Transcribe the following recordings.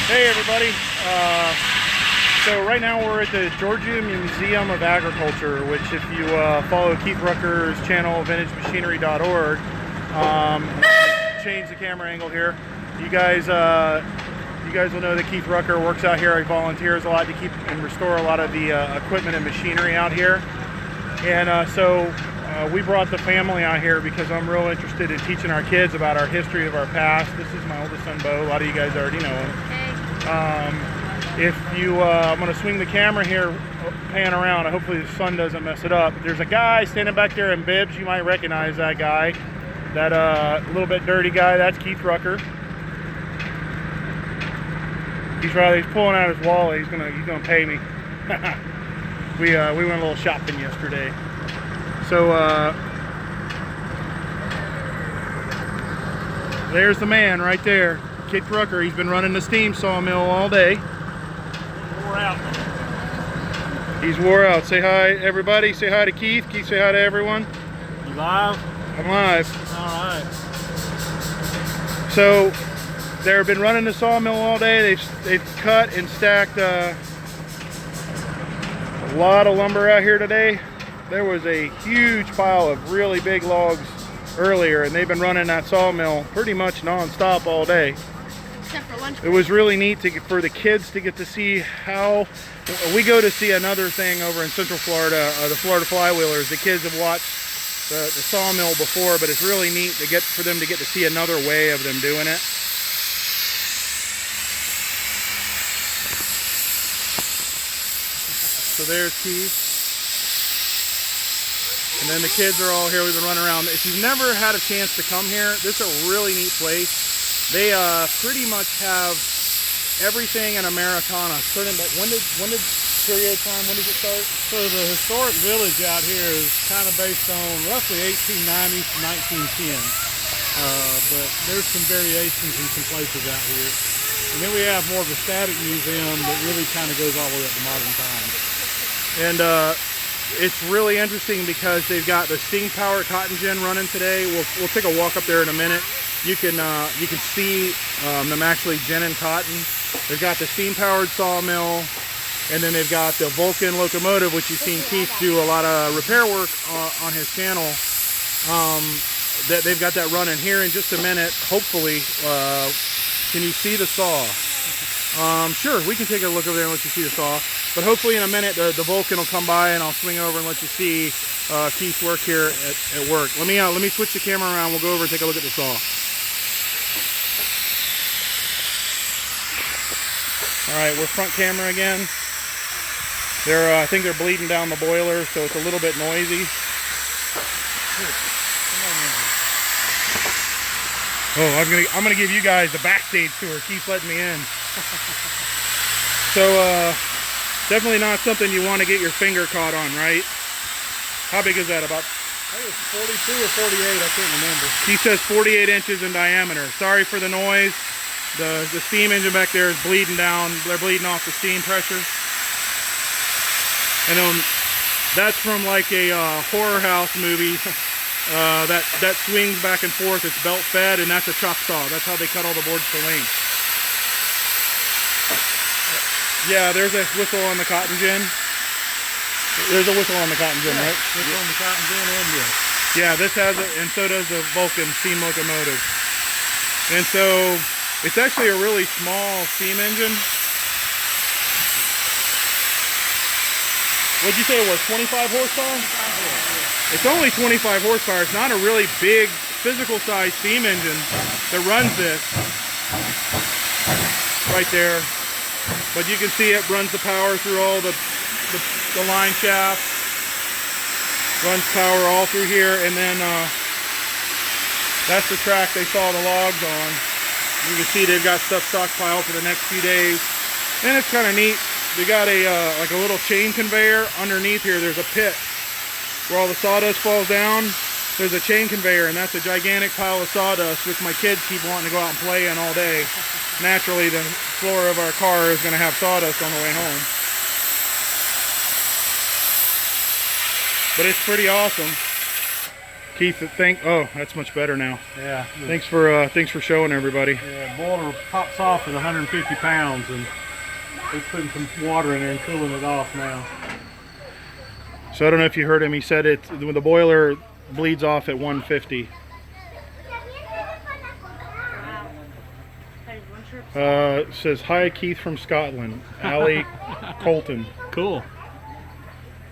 Hey everybody, so right now we're at the Georgia Museum of Agriculture, which if you follow Keith Rucker's channel, vintagemachinery.org, change the camera angle here. You guys will know that Keith Rucker works out here. He volunteers a lot to keep and restore a lot of the equipment and machinery out here. And so we brought the family out here because I'm real interested in teaching our kids about our history of our past. This is my oldest son, Bo. A lot of you guys already know him. Hey. I'm going to swing the camera here, pan around. Hopefully the sun doesn't mess it up. There's a guy standing back there in bibs. You might recognize that guy. That little bit dirty guy. That's Keith Rucker. He's pulling out his wallet. He's gonna pay me. We went a little shopping yesterday. So there's the man right there, Keith Rucker. He's been running the steam sawmill all day. Wore out. He's wore out. Say hi, everybody. Say hi to Keith. Keith, say hi to everyone. You live? I'm live. All right. So they've been running the sawmill all day. They've cut and stacked a lot of lumber out here today. There was a huge pile of really big logs earlier, and they've been running that sawmill pretty much non-stop all day. Except for lunch. It was really neat for the kids to get to see how we go to see another thing over in Central Florida, the Florida Flywheelers. The kids have watched the sawmill before, but it's really neat for them to get to see another way of them doing it. So there's Keith. And then the kids are all here. We've been running around. If you've never had a chance to come here, this is a really neat place. They pretty much have everything in Americana. When did period of time, when did it start? So the historic village out here is kind of based on roughly 1890 to 1910. But there's some variations in some places out here. And then we have more of a static museum that really kind of goes all the way up to modern times. And it's really interesting because they've got the steam powered cotton gin running today. We'll take a walk up there in a minute. You can see them actually ginning cotton. They've got the steam powered sawmill, and then they've got the Vulcan locomotive, which you've seen Keith do a lot of repair work on his channel. That they've got that running here in just a minute. Hopefully, can you see the saw? Sure, we can take a look over there and let you see the saw. But hopefully in a minute the Vulcan will come by and I'll swing over and let you see Keith's work here at work. Let me switch the camera around. We'll go over and take a look at the saw. All right, we're front camera again. I think they're bleeding down the boiler, so it's a little bit noisy. Oh, I'm gonna give you guys the backstage tour. Keith's letting me in. So definitely not something you want to get your finger caught on, right? How big is that? About? I think it's 42 or 48. I can't remember. He says 48 inches in diameter. Sorry for the noise. The steam engine back there is bleeding down. They're bleeding off the steam pressure. And that's from like a horror house movie. That swings back and forth. It's belt fed, and that's a chop saw. That's how they cut all the boards to length. Yeah, there's a whistle on the cotton gin. There's a whistle on the cotton gin, right? Whistle on the cotton gin, and yes. Yeah, this has it, and so does the Vulcan steam locomotive. And so it's actually a really small steam engine. What'd you say it was, 25 horsepower? It's only 25 horsepower. It's not a really big physical size steam engine that runs this right there. But you can see it runs the power through all the line shaft, runs power all through here, and then that's the track they saw the logs on. You can see they've got stuff stockpiled for the next few days, and it's kind of neat. They got like a little chain conveyor underneath here. There's a pit where all the sawdust falls down. There's a chain conveyor, and that's a gigantic pile of sawdust, which my kids keep wanting to go out and play in all day. Naturally, the floor of our car is going to have sawdust on the way home. But it's pretty awesome. Keith, oh, that's much better now. Yeah. Thanks for showing everybody. Yeah, boiler pops off at 150 pounds, and we're putting some water in there and cooling it off now. So I don't know if you heard him. He said the boiler bleeds off at 150. It says, hi, Keith from Scotland. Allie Colton. Cool.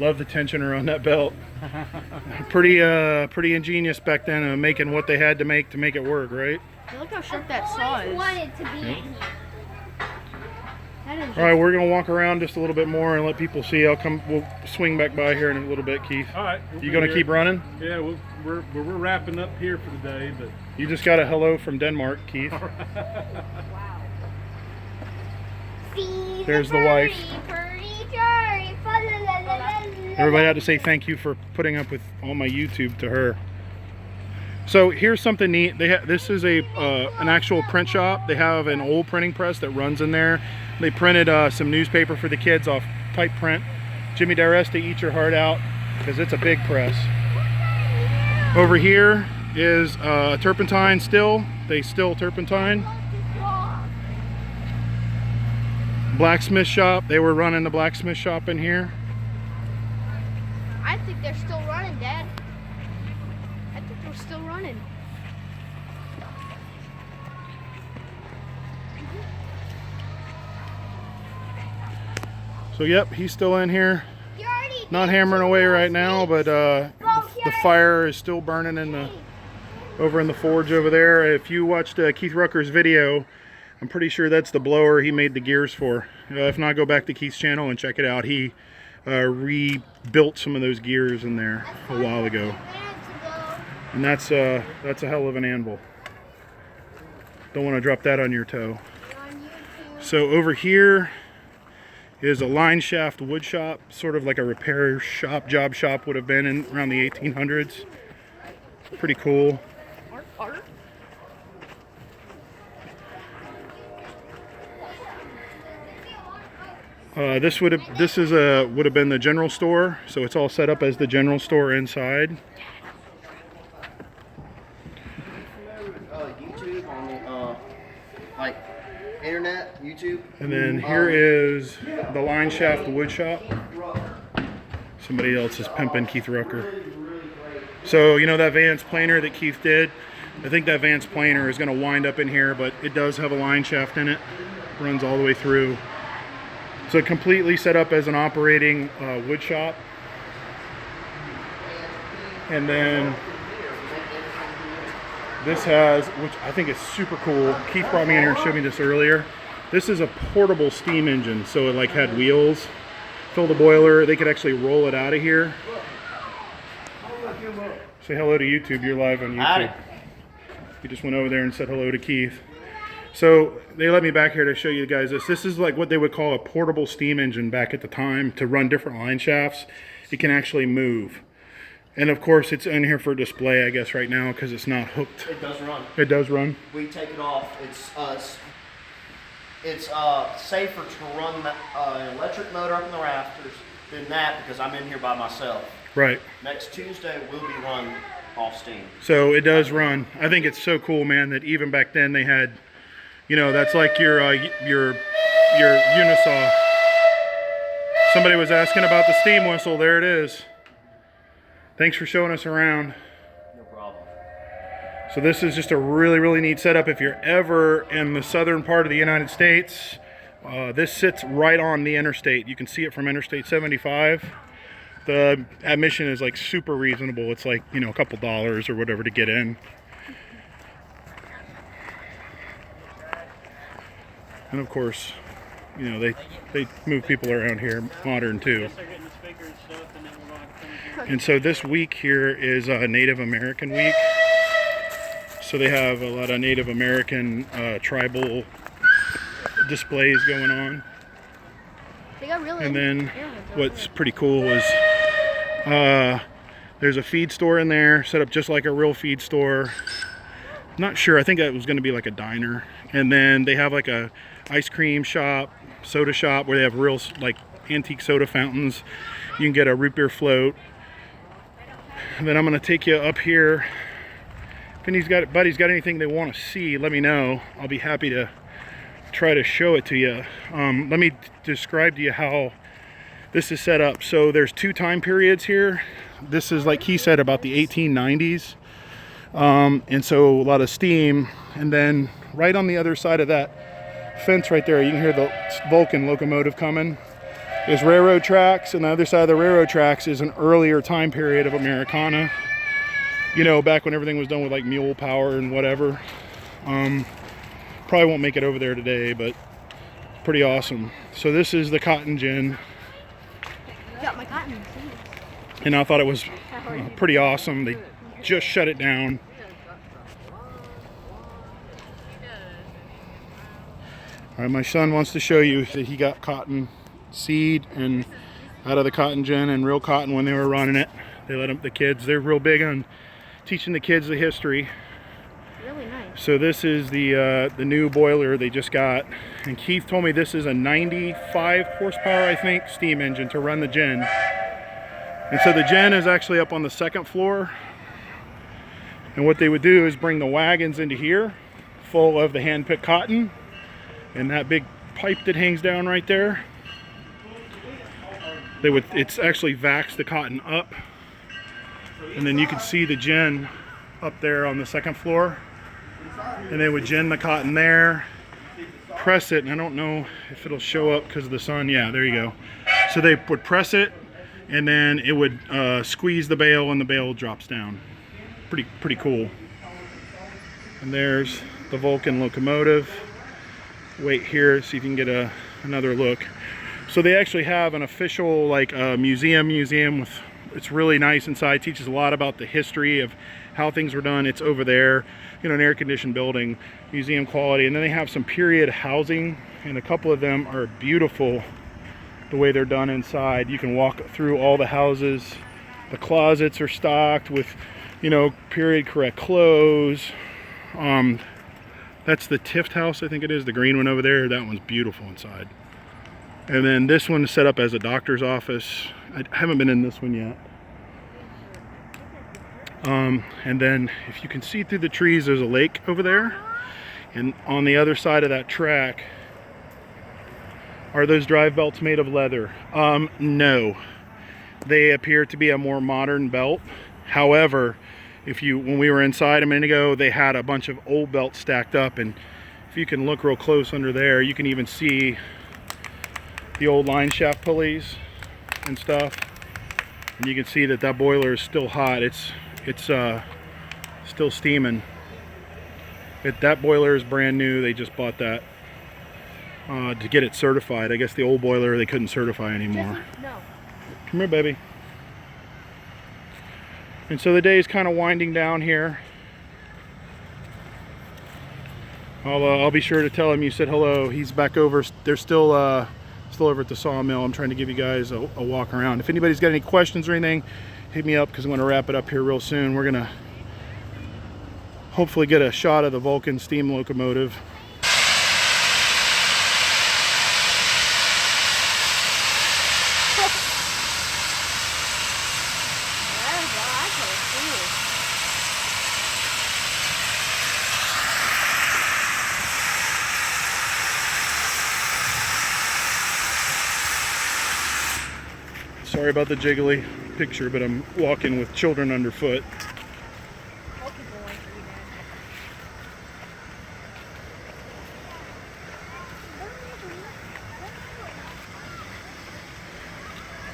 Love the tension around that belt. Pretty ingenious back then, making what they had to make it work, right? Look how sharp that saw is. Wanted to be in here. That is All right, we're gonna walk around just a little bit more and let people see. We'll swing back by here in a little bit, Keith. All right. You gonna keep running? Yeah, we're wrapping up here for the day, but You just got a hello from Denmark, Keith. There's the wife. Everybody had to say thank you for putting up with all my YouTube to her. So here's something neat. This is an actual print shop. They have an old printing press that runs in there. They printed some newspaper for the kids off type print. Jimmy DiResta, eat your heart out, because it's a big press. Over here is a turpentine still. They still turpentine. Blacksmith shop. They were running the blacksmith shop in here. I think they're still running, Dad. I think they're still running. So yep, he's still in here. Not hammering away right now, but the fire is still burning over in the forge over there. If you watched Keith Rucker's video, I'm pretty sure that's the blower he made the gears for. If not, go back to Keith's channel and check it out. He rebuilt some of those gears in there a while ago, and that's a hell of an anvil. Don't want to drop that on your toe. So over here is a line shaft wood shop, sort of like a repair shop, job shop would have been in around the 1800s. Pretty cool. This would have been the general store, so it's all set up as the general store inside. YouTube on the like internet, YouTube. And then here is the line shaft wood shop. Somebody else is pimping Keith Rucker. So you know that Vance planer that Keith did? I think that Vance planer is going to wind up in here, but it does have a line shaft in it. Runs all the way through. So completely set up as an operating wood shop. And then this has, which I think is super cool. Keith brought me in here and showed me this earlier. This is a portable steam engine, so it like had wheels. Fill the boiler, they could actually roll it out of here. Say hello to YouTube, you're live on YouTube. Howdy. You just went over there and said hello to Keith. So they let me back here to show you guys this. This is like what they would call a portable steam engine back at the time to run different line shafts. It can actually move. And of course it's in here for display, I guess, right now because it's not hooked. It does run. It does run. We take it off. It's safer to run an electric motor up in the rafters than that because I'm in here by myself. Right. Next Tuesday we'll be run off steam. So it does run. I think it's so cool, man, that even back then they had, you know, that's like your unisaw. Somebody was asking about the steam whistle. There it is. Thanks for showing us around. No problem. So this is just a really, really neat setup. If you're ever in the southern part of the United States, this sits right on the interstate. You can see it from Interstate 75. The admission is like super reasonable. It's like, you know, a couple dollars or whatever to get in. And of course, you know, they move people around here modern too. And so this week here is Native American week. So they have a lot of Native American tribal displays going on. And then what's pretty cool is there's a feed store in there, set up just like a real feed store. Not sure, I think that was going to be like a diner. And then they have like a ice cream shop, soda shop, where they have real like antique soda fountains. You can get a root beer float. And then I'm going to take you up here. If anybody's got anything they want to see, let me know. I'll be happy to try to show it to you. Let me describe to you how this is set up. So there's 2 time periods here. This is, like he said, about the 1890s. And so a lot of steam. And then right on the other side of that fence right there, you can hear the Vulcan locomotive coming. There's railroad tracks, and the other side of the railroad tracks is an earlier time period of Americana. You know, back when everything was done with like mule power and whatever. Probably won't make it over there today, but pretty awesome. So this is the cotton gin. Got my cotton. And I thought it was pretty awesome. They just shut it down. All right, my son wants to show you that he got cotton seed and out of the cotton gin and real cotton when they were running it. They let the kids, they're real big on teaching the kids the history. Really nice. So this is the new boiler they just got, and Keith told me this is a 95 horsepower, I think, steam engine to run the gin. And so the gin is actually up on the 2nd floor, and what they would do is bring the wagons into here full of the hand-picked cotton and that big pipe that hangs down right there. It's actually vaxed the cotton up, and then you can see the gin up there on the 2nd floor, and they would gin the cotton there, press it, and I don't know if it'll show up because of the sun. Yeah, there you go. So they would press it, and then it would squeeze the bale, and the bale drops down. Pretty cool. And there's the Vulcan locomotive. Wait here, see if you can get another look. So they actually have an official like museum with, it's really nice inside, teaches a lot about the history of how things were done. It's over there, you know, an air-conditioned building, museum quality. And then they have some period housing, and a couple of them are beautiful the way they're done inside. You can walk through all the houses. The closets are stocked with, you know, period correct clothes. That's the Tift house, I think it is, the green one over there. That one's beautiful inside. And then this one is set up as a doctor's office. I haven't been in this one yet. And then if you can see through the trees, there's a lake over there. And on the other side of that track are those drive belts made of leather. No, they appear to be a more modern belt. However, when we were inside a minute ago, they had a bunch of old belts stacked up, and if you can look real close under there, you can even see the old line shaft pulleys and stuff, and you can see that boiler is still hot. It's still steaming. That boiler is brand new. They just bought that to get it certified. I guess the old boiler they couldn't certify anymore. No. Come here, baby. And so the day is kind of winding down here. I'll be sure to tell him you said hello. He's back over. They're still over at the sawmill. I'm trying to give you guys a walk around. If anybody's got any questions or anything, hit me up because I'm going to wrap it up here real soon. We're going to hopefully get a shot of the Vulcan steam locomotive. Sorry about the jiggly picture, but I'm walking with children underfoot.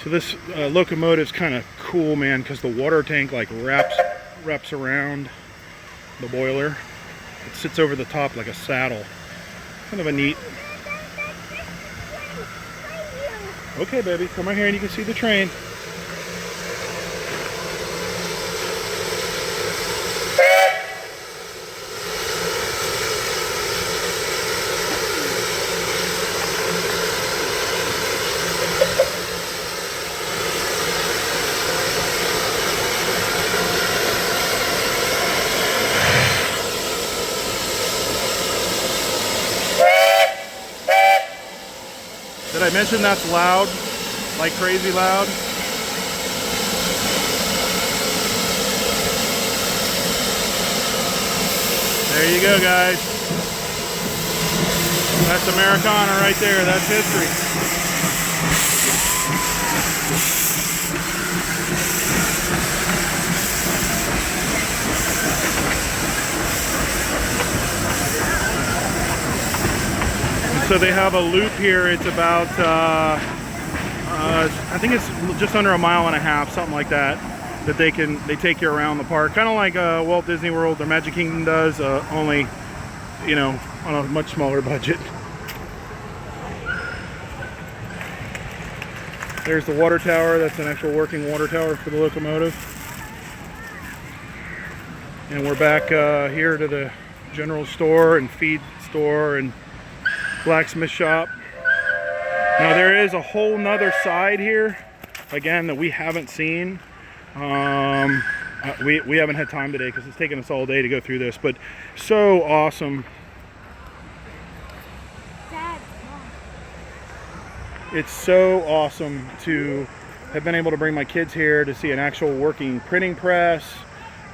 So this locomotive's kind of cool, man, because the water tank like wraps around the boiler. It sits over the top like a saddle. Kind of a neat. Okay, baby, come right here and you can see the train. Did I mention that's loud? Like crazy loud? There you go, guys. That's Americana right there. That's history. And so they have a loop here. It's about, I think it's just under a mile and a half, something like that. That they take you around the park, kind of like Walt Disney World or Magic Kingdom does, only, you know, on a much smaller budget. There's the water tower. That's an actual working water tower for the locomotive. And we're back here to the general store and feed store and blacksmith shop. Now there is a whole nother side here, again, that we haven't seen. We haven't had time today because it's taken us all day to go through this, but so awesome. Dad, It's so awesome to have been able to bring my kids here to see an actual working printing press,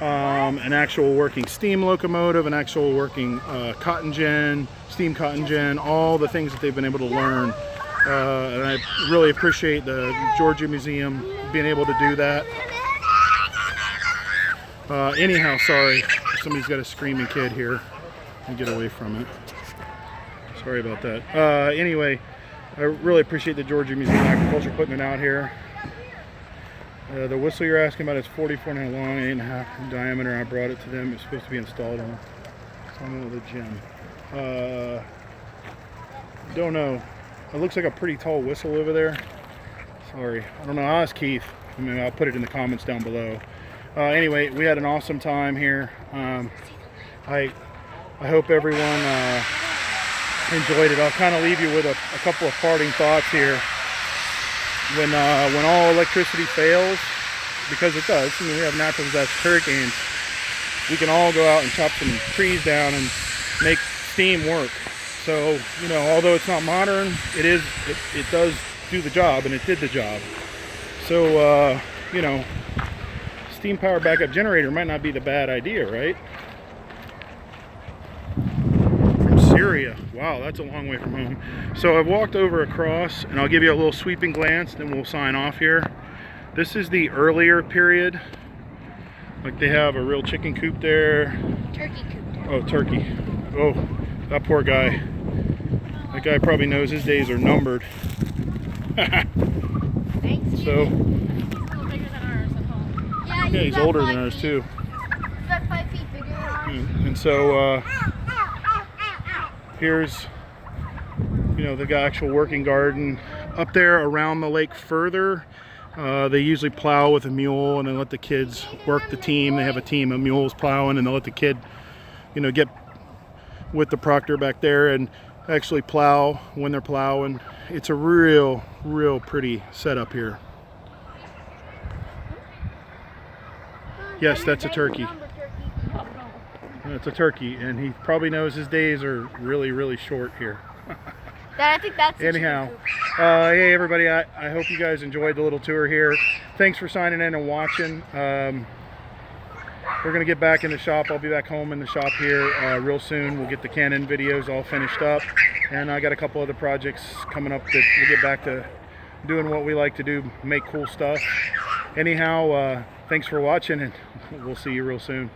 an actual working steam locomotive, an actual working cotton gin, steam cotton gin, all the things that they've been able to learn. And I really appreciate the Georgia Museum being able to do that. Anyhow, sorry, somebody's got a screaming kid here. I'll get away from it. Sorry about that. Anyway, I really appreciate the Georgia Museum of Agriculture putting it out here. The whistle you're asking about is 44 and a half long, 8.5 in diameter. I brought it to them. It's supposed to be installed on some of the gym. Don't know. It looks like a pretty tall whistle over there. Sorry, I don't know. I'll ask Keith. I mean, I'll put it in the comments down below. Anyway, we had an awesome time here. I hope everyone enjoyed it. I'll kind of leave you with a couple of parting thoughts here. When all electricity fails, because it does, I mean, we have natural disaster hurricanes, we can all go out and chop some trees down and make steam work. So, you know, although it's not modern, it does do the job, and it did the job. So, you know, steam power backup generator might not be the bad idea, right? From Syria. Wow, that's a long way from home. So I've walked over across, and I'll give you a little sweeping glance, then we'll sign off here. This is the earlier period. Like they have a real chicken coop there. turkey coop. Oh, turkey. Oh, that poor guy. That guy probably knows his days are numbered. Thanks. So, Yeah, he's older than us too. He's like 5 feet bigger than ours. And so here's, you know, the actual working garden. Up there around the lake further, they usually plow with a mule and then let the kids work the team. They have a team of mules plowing, and they'll let the kid, you know, get with the proctor back there and actually plow when they're plowing. It's a real pretty setup here. Yes, that's a turkey. That's a turkey, and he probably knows his days are really short here. Dad, I think that's Anyhow, hey everybody, I hope you guys enjoyed the little tour here. Thanks for signing in and watching. We're going to get back in the shop. I'll be back home in the shop here real soon. We'll get the Canon videos all finished up, and I got a couple other projects coming up that we'll get back to doing what we like to do, make cool stuff. Anyhow, thanks for watching, and we'll see you real soon.